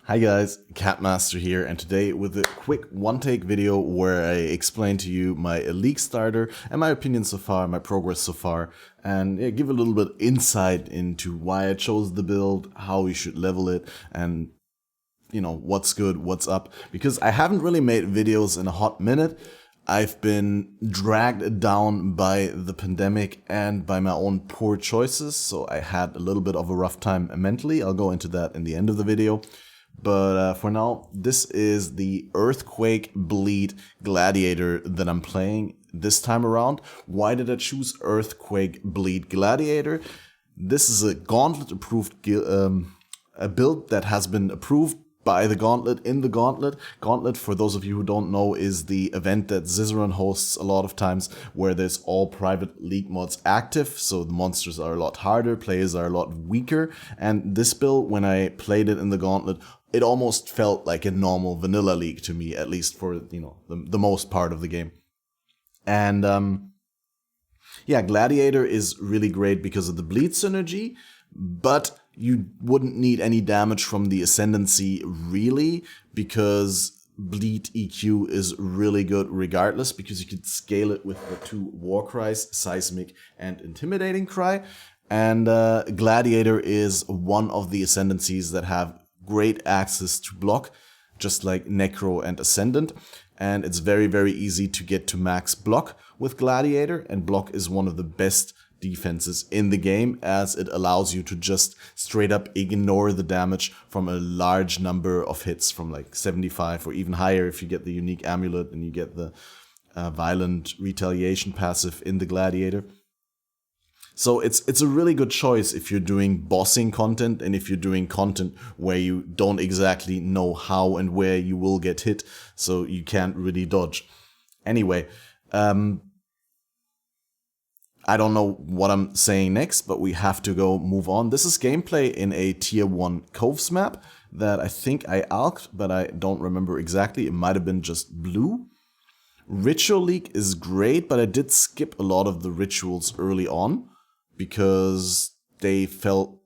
Hi guys, Catmaster here, and today with a quick one-take video where I explain to you my League starter and my opinion so far, my progress so far, and give a little bit insight into why I chose the build, how you should level it, and what's good, what's up, because I haven't really made videos in a hot minute. I've been dragged down by the pandemic and by my own poor choices, so I had a little bit of a rough time mentally. I'll go into that in the end of the video. But for now, this is the Earthquake Bleed Gladiator that I'm playing this time around. Why did I choose Earthquake Bleed Gladiator? This is a Gauntlet approved a build that has been approved by the Gauntlet in the Gauntlet. Gauntlet, for those of you who don't know, is the event that Zizeran hosts a lot of times where there's all private league mods active, so the monsters are a lot harder, players are a lot weaker, and this build, when I played it in the Gauntlet, it almost felt like a normal vanilla league to me, at least for, the most part of the game. And, yeah, Gladiator is really great because of the bleed synergy, but you wouldn't need any damage from the Ascendancy, really, because Bleed EQ is really good regardless, because you could scale it with the two War Cries, Seismic and Intimidating Cry. And Gladiator is one of the Ascendancies that have great access to block, just like Necro and Ascendant. And it's very, very easy to get to max block with Gladiator, and block is one of the best defenses in the game, as it allows you to just straight up ignore the damage from a large number of hits, from like 75 or even higher if you get the unique amulet and you get the violent retaliation passive in the Gladiator. So it's a really good choice if you're doing bossing content and if you're doing content where you don't exactly know how and where you will get hit, so you can't really dodge. Anyway, I don't know what I'm saying next, but we have to move on. This is gameplay in a tier 1 Coves map that I think I alked, but I don't remember exactly. It might have been just blue. Ritual League is great, but I did skip a lot of the rituals early on because they felt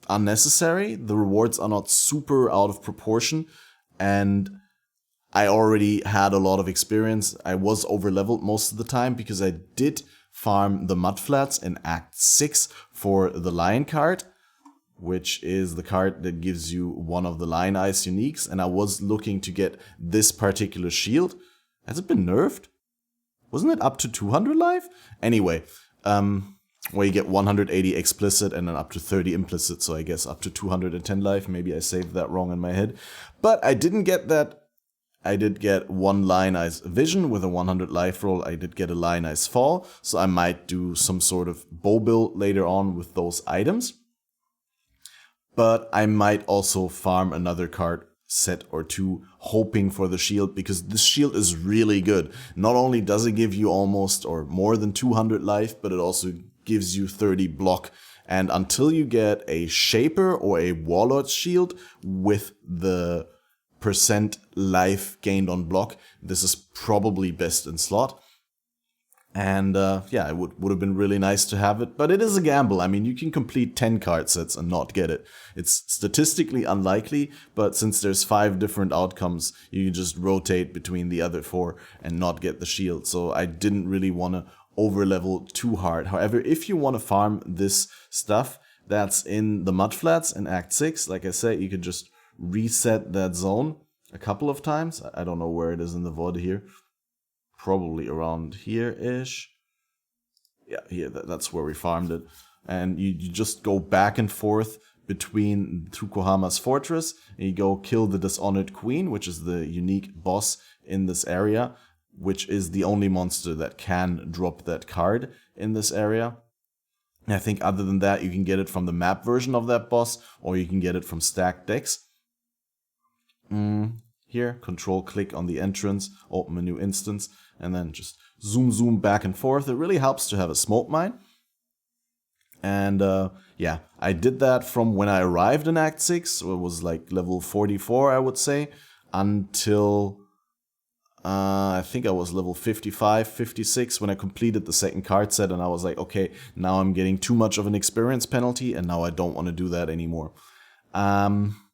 unnecessary. The rewards are not super out of proportion, and I already had a lot of experience. I was overleveled most of the time because I did farm the Mudflats in Act 6 for the Lion card, which is the card that gives you one of the Lion Eyes uniques, and I was looking to get this particular shield. Has it been nerfed? Wasn't it up to 200 life? Anyway, where you get 180 explicit and then up to 30 implicit, so I guess up to 210 life. Maybe I saved that wrong in my head. But I didn't get that. I did get one Lion Eyes Vision with a 100 life roll. I did get a Lion Eyes Fall, so I might do some sort of bow build later on with those items. But I might also farm another card set or two, hoping for the shield, because this shield is really good. Not only does it give you almost or more than 200 life, but it also gives you 30 block. And until you get a Shaper or a Warlord shield with the percent life gained on block, this is probably best in slot. And yeah, it would have been really nice to have it, but it is a gamble. I mean, you can complete 10 card sets and not get it. It's statistically unlikely, but since there's 5 different outcomes, you can just rotate between the other 4 and not get the shield. So I didn't really want to overlevel too hard. However, if you want to farm this stuff that's in the Mudflats in Act 6, like I said, you could just reset that zone a couple of times. I don't know where it is in the VOD here. Probably around here-ish. Yeah, here, that's where we farmed it. And you just go back and forth between Tukohama's fortress, and you go kill the Dishonored Queen, which is the unique boss in this area, which is the only monster that can drop that card in this area. And I think other than that, you can get it from the map version of that boss, or you can get it from stacked decks. Here, control click on the entrance, open a new instance, and then just zoom back and forth. It really helps to have a smoke mine. And yeah, I did that from when I arrived in Act 6, so it was like level 44, I would say, until I think I was level 55, 56 when I completed the second card set, and I was like, okay, now I'm getting too much of an experience penalty, and now I don't want to do that anymore.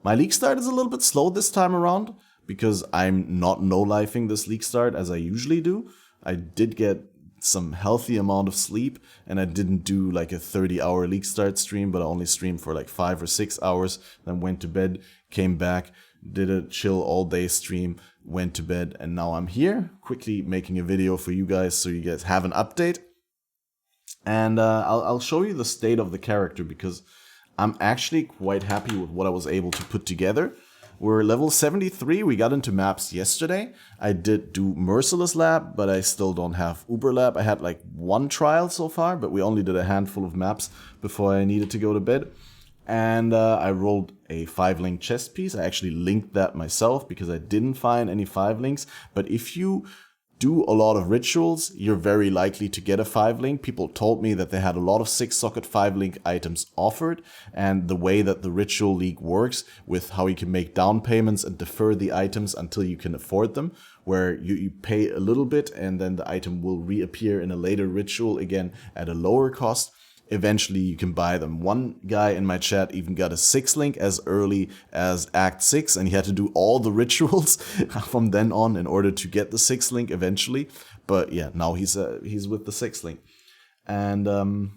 My league start is a little bit slow this time around because I'm not no-lifing this league start as I usually do. I did get some healthy amount of sleep, and I didn't do like a 30-hour league start stream, but I only streamed for like 5 or 6 hours, then went to bed, came back, did a chill all day stream, went to bed, and now I'm here quickly making a video for you guys so you guys have an update. And I'll show you the state of the character because I'm actually quite happy with what I was able to put together. We're level 73, we got into maps yesterday. I did do Merciless Lab, but I still don't have Uber Lab. I had like 1 trial so far, but we only did a handful of maps before I needed to go to bed. And I rolled a 5-link chest piece. I actually linked that myself because I didn't find any 5 links. But if you do a lot of rituals, you're very likely to get a 5-link. People told me that they had a lot of 6-socket 5-link items offered, and the way that the Ritual League works with how you can make down payments and defer the items until you can afford them, where you pay a little bit and then the item will reappear in a later ritual again at a lower cost. Eventually you can buy them. One guy in my chat even got a 6-link as early as Act 6, and he had to do all the rituals from then on in order to get the 6-link eventually. But yeah, now he's with the 6-link. And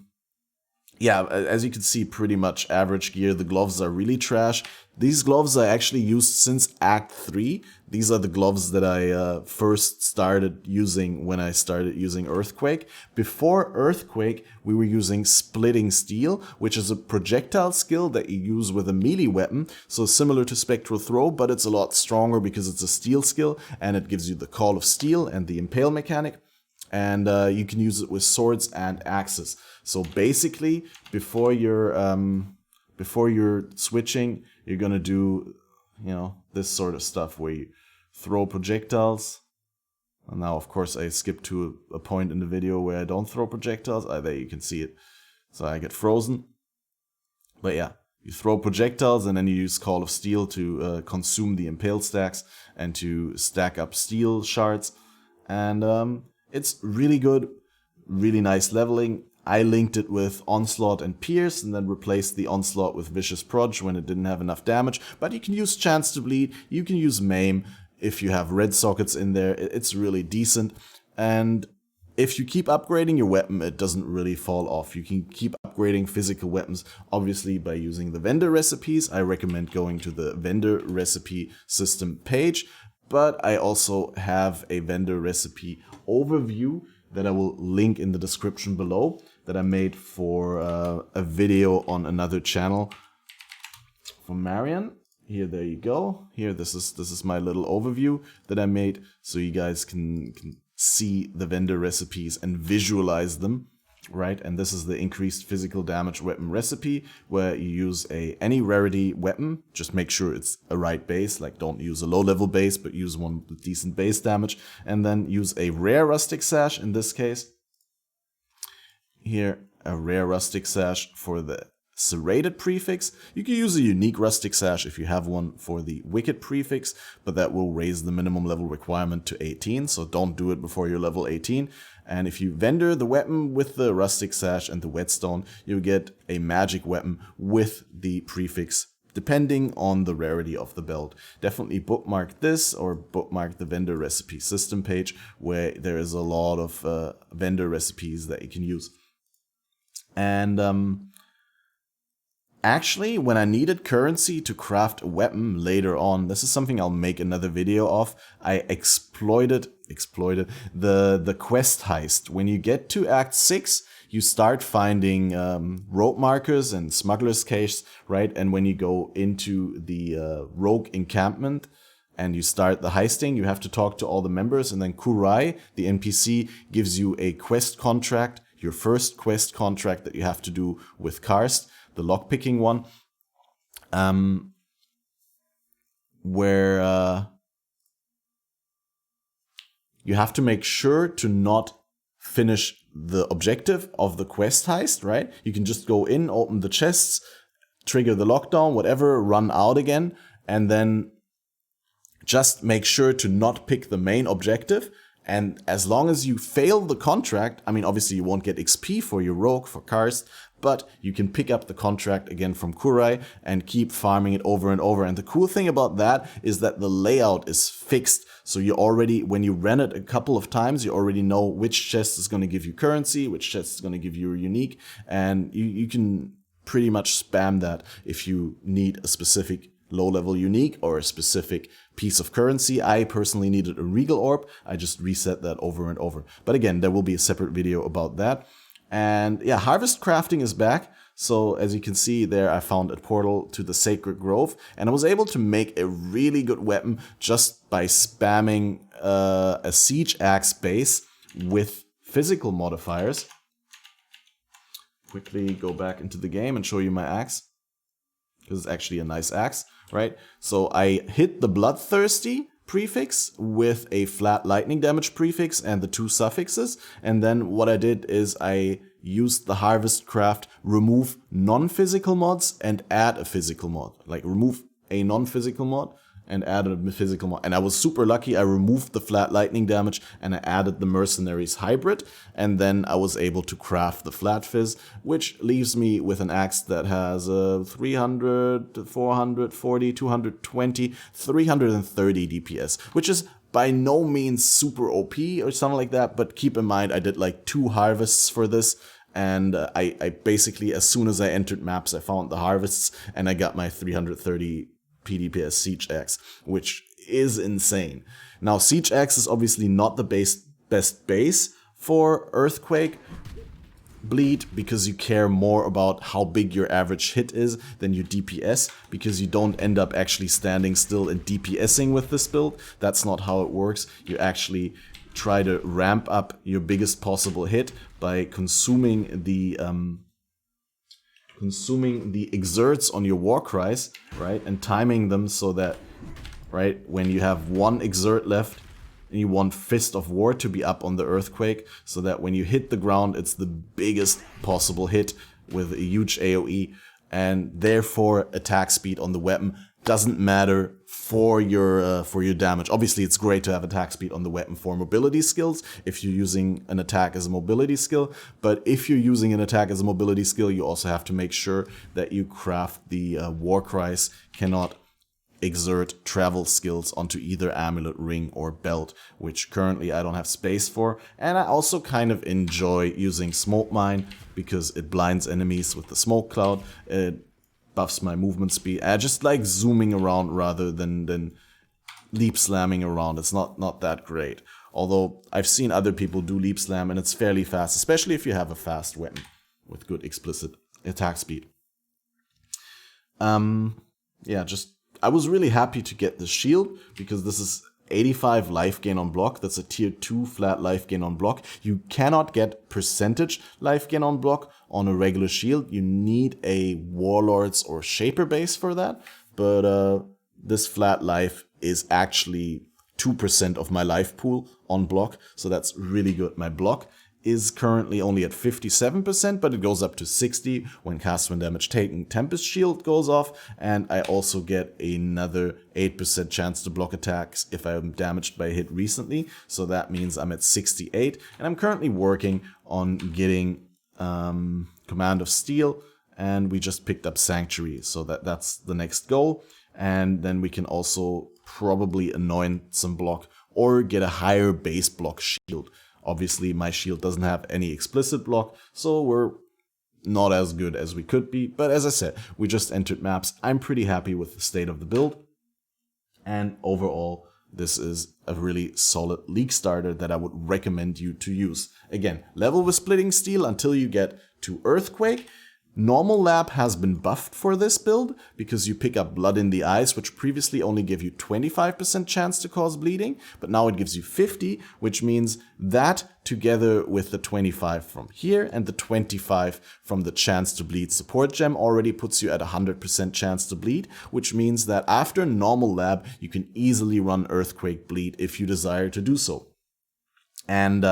yeah, as you can see, pretty much average gear. The gloves are really trash. These gloves I actually used since Act 3. These are the gloves that I first started using when I started using Earthquake. Before Earthquake, we were using Splitting Steel, which is a projectile skill that you use with a melee weapon. So similar to Spectral Throw, but it's a lot stronger because it's a steel skill, and it gives you the Call of Steel and the Impale mechanic. And you can use it with swords and axes. So basically, before you're switching, you're gonna do, you know, this sort of stuff where you throw projectiles. And now, of course, I skipped to a point in the video where I don't throw projectiles. There you can see it. So I get frozen. But yeah, you throw projectiles and then you use Call of Steel to consume the Impale stacks and to stack up steel shards. And it's really good, really nice leveling. I linked it with Onslaught and Pierce and then replaced the Onslaught with Vicious Proj when it didn't have enough damage. But you can use Chance to Bleed, you can use Maim if you have red sockets in there. It's really decent. And if you keep upgrading your weapon, it doesn't really fall off. You can keep upgrading physical weapons, obviously by using the vendor recipes. I recommend going to the vendor recipe system page. But I also have a vendor recipe overview that I will link in the description below that I made for a video on another channel from Marian. Here, there you go. Here, this is my little overview that I made so you guys can see the vendor recipes and visualize them. Right, and this is the increased physical damage weapon recipe where you use any rarity weapon. Just make sure it's a right base, like don't use a low level base, but use one with decent base damage. And then use a rare rustic sash in this case. Here, a rare rustic sash for the serrated prefix. You can use a unique rustic sash if you have one for the wicked prefix, but that will raise the minimum level requirement to 18, so don't do it before you're level 18. And if you vendor the weapon with the rustic sash and the whetstone, you'll get a magic weapon with the prefix depending on the rarity of the belt. Definitely bookmark this or bookmark the vendor recipe system page where there is a lot of vendor recipes that you can use. And actually, when I needed currency to craft a weapon later on, this is something I'll make another video of, I exploited the quest heist. When you get to Act 6, you start finding rope markers and smuggler's caches, right? And when you go into the rogue encampment and you start the heisting, you have to talk to all the members, and then Kurai, the NPC, gives you a quest contract, your first quest contract that you have to do with Karst, the lockpicking one, where you have to make sure to not finish the objective of the quest heist, right? You can just go in, open the chests, trigger the lockdown, whatever, run out again, and then just make sure to not pick the main objective. And as long as you fail the contract, I mean, obviously you won't get XP for your rogue, for Karst, but you can pick up the contract again from Kurai and keep farming it over and over. And the cool thing about that is that the layout is fixed. So you already, when you run it a couple of times, you already know which chest is going to give you currency, which chest is going to give you a unique, and you can pretty much spam that if you need a specific low-level unique or a specific piece of currency. I personally needed a Regal Orb. I just reset that over and over. But again, there will be a separate video about that. And yeah, harvest crafting is back. So as you can see there, I found a portal to the Sacred Grove, and I was able to make a really good weapon just by spamming a siege axe base with physical modifiers. Quickly go back into the game and show you my axe, because it's actually a nice axe, right? So I hit the Bloodthirsty prefix with a flat lightning damage prefix and the 2 suffixes, and then what I did is I used the harvest craft, remove non-physical mods and add a physical mod. Like remove a non-physical mod and added a physical mod. And I was super lucky. I removed the flat lightning damage and I added the Mercenaries hybrid. And then I was able to craft the flat fizz, which leaves me with an axe that has 300, 440, 220, 330 DPS, which is by no means super OP or something like that. But keep in mind, I did like 2 harvests for this. And I basically, as soon as I entered maps, I found the harvests and I got my 330 PDPS Siege Axe, which is insane. Now, Siege Axe is obviously not the best base for Earthquake bleed, because you care more about how big your average hit is than your DPS, because you don't end up actually standing still and DPSing with this build. That's not how it works. You actually try to ramp up your biggest possible hit by consuming the exerts on your war cries, right? And timing them so that, right, when you have 1 exert left, and you want Fist of War to be up on the Earthquake, so that when you hit the ground, it's the biggest possible hit with a huge AoE, and therefore attack speed on the weapon doesn't matter for your damage. Obviously, it's great to have attack speed on the weapon for mobility skills if you're using an attack as a mobility skill. But if you're using an attack as a mobility skill, you also have to make sure that you craft the war cries cannot exert travel skills onto either amulet, ring, or belt, which currently I don't have space for. And I also kind of enjoy using Smoke Mine because it blinds enemies with the smoke cloud. It buffs my movement speed. I just like zooming around rather than leap slamming around. It's not that great. Although I've seen other people do leap slam and it's fairly fast, especially if you have a fast weapon with good explicit attack speed. Yeah, I was really happy to get the shield because this is 85 life gain on block. That's a tier 2 flat life gain on block. You cannot get percentage life gain on block on a regular shield. You need a Warlords or Shaper base for that. But this flat life is actually 2% of my life pool on block. So that's really good. My block is currently only at 57%, but it goes up to 60 when cast when damage taken. Tempest Shield goes off, and I also get another 8% chance to block attacks if I'm damaged by a hit recently. So that means I'm at 68, and I'm currently working on getting Command of Steel, and we just picked up Sanctuary, so that's the next goal. And then we can also probably anoint some block or get a higher base block shield. Obviously, my shield doesn't have any explicit block, so we're not as good as we could be. But as I said, we just entered maps. I'm pretty happy with the state of the build. And overall, this is a really solid league starter that I would recommend you to use. Again, level with Splitting Steel until you get to Earthquake. Normal Lab has been buffed for this build because you pick up Blood in the Eyes, which previously only gave you 25% chance to cause bleeding, but now it gives you 50, which means that together with the 25 from here and the 25 from the chance to bleed support gem already puts you at 100% chance to bleed, which means that after Normal Lab, you can easily run Earthquake bleed if you desire to do so. And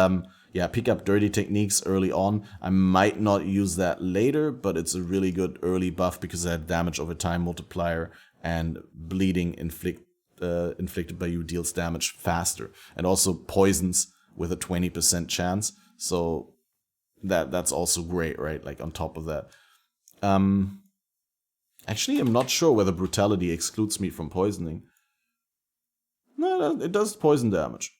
yeah, pick up Dirty Techniques early on. I might not use that later, but it's a really good early buff because I have damage over time multiplier and bleeding inflicted by you deals damage faster. And also poisons with a 20% chance. So that's also great, right? Like on top of that. Actually, I'm not sure whether brutality excludes me from poisoning. No, it does poison damage.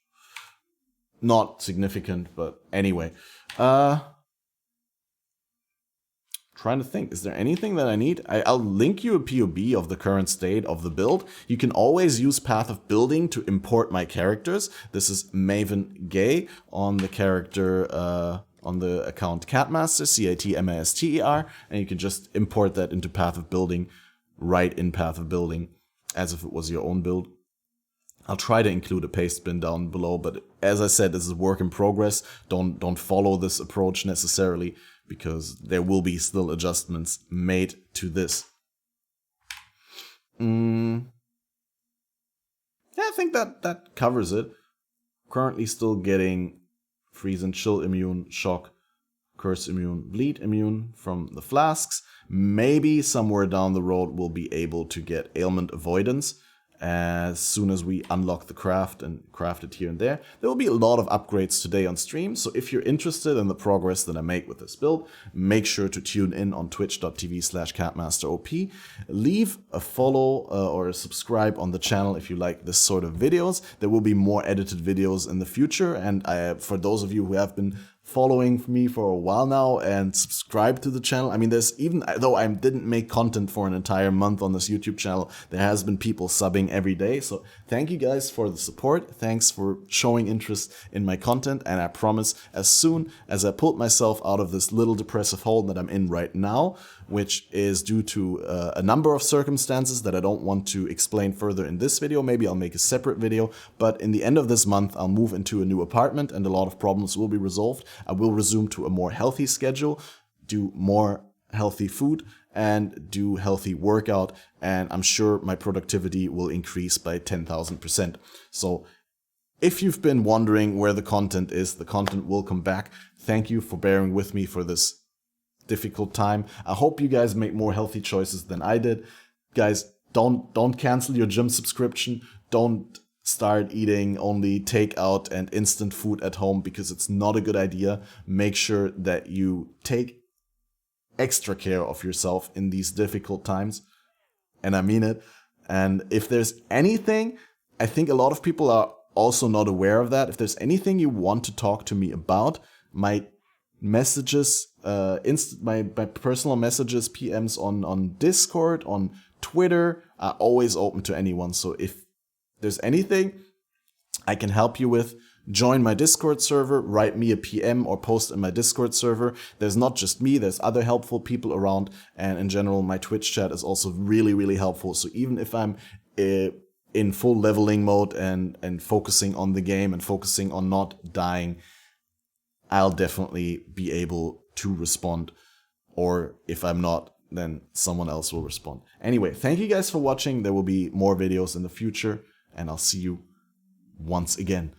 Not significant, but anyway. Trying to think, is there anything that I need? I'll link you a POB of the current state of the build. You can always use Path of Building to import my characters. This is Maven Gay on the character, on the account Catmaster, CATMASTER, and you can just import that into Path of Building right in Path of Building as if it was your own build. I'll try to include a paste bin down below, but as I said, this is work in progress. Don't follow this approach necessarily, because there will be still adjustments made to this. Yeah, I think that covers it. Currently still getting freeze and chill immune, shock, curse immune, bleed immune from the flasks. Maybe somewhere down the road we'll be able to get ailment avoidance as soon as we unlock the craft and craft it here and there. There will be a lot of upgrades today on stream, so if you're interested in the progress that I make with this build, make sure to tune in on twitch.tv/catmasterOP. Leave a follow or a subscribe on the channel if you like this sort of videos. There will be more edited videos in the future, and for those of you who have been following me for a while now and subscribe to the channel. I mean, there's even though I didn't make content for an entire month on this YouTube channel, there has been people subbing every day. So thank you guys for the support. Thanks for showing interest in my content. And I promise as soon as I pull myself out of this little depressive hole that I'm in right now, which is due to a number of circumstances that I don't want to explain further in this video. Maybe I'll make a separate video, but in the end of this month, I'll move into a new apartment and a lot of problems will be resolved. I will resume to a more healthy schedule, do more healthy food, and do healthy workout, and I'm sure my productivity will increase by 10,000%. So if you've been wondering where the content is, the content will come back. Thank you for bearing with me for this difficult time. I hope you guys make more healthy choices than I did. Guys, don't cancel your gym subscription. Don't start eating only takeout and instant food at home, because it's not a good idea. Make sure that you take extra care of yourself in these difficult times. And I mean it. And if there's anything, I think a lot of people are also not aware of that. If there's anything you want to talk to me about, my messages, my personal messages, PMs on Discord, on Twitter, are always open to anyone. So if there's anything I can help you with, join my Discord server, write me a PM or post in my Discord server. There's not just me, there's other helpful people around, and in general my Twitch chat is also really, really helpful. So even if I'm in full leveling mode and focusing on the game and focusing on not dying, I'll definitely be able to respond. Or if I'm not, then someone else will respond. Anyway, thank you guys for watching. There will be more videos in the future, and I'll see you once again.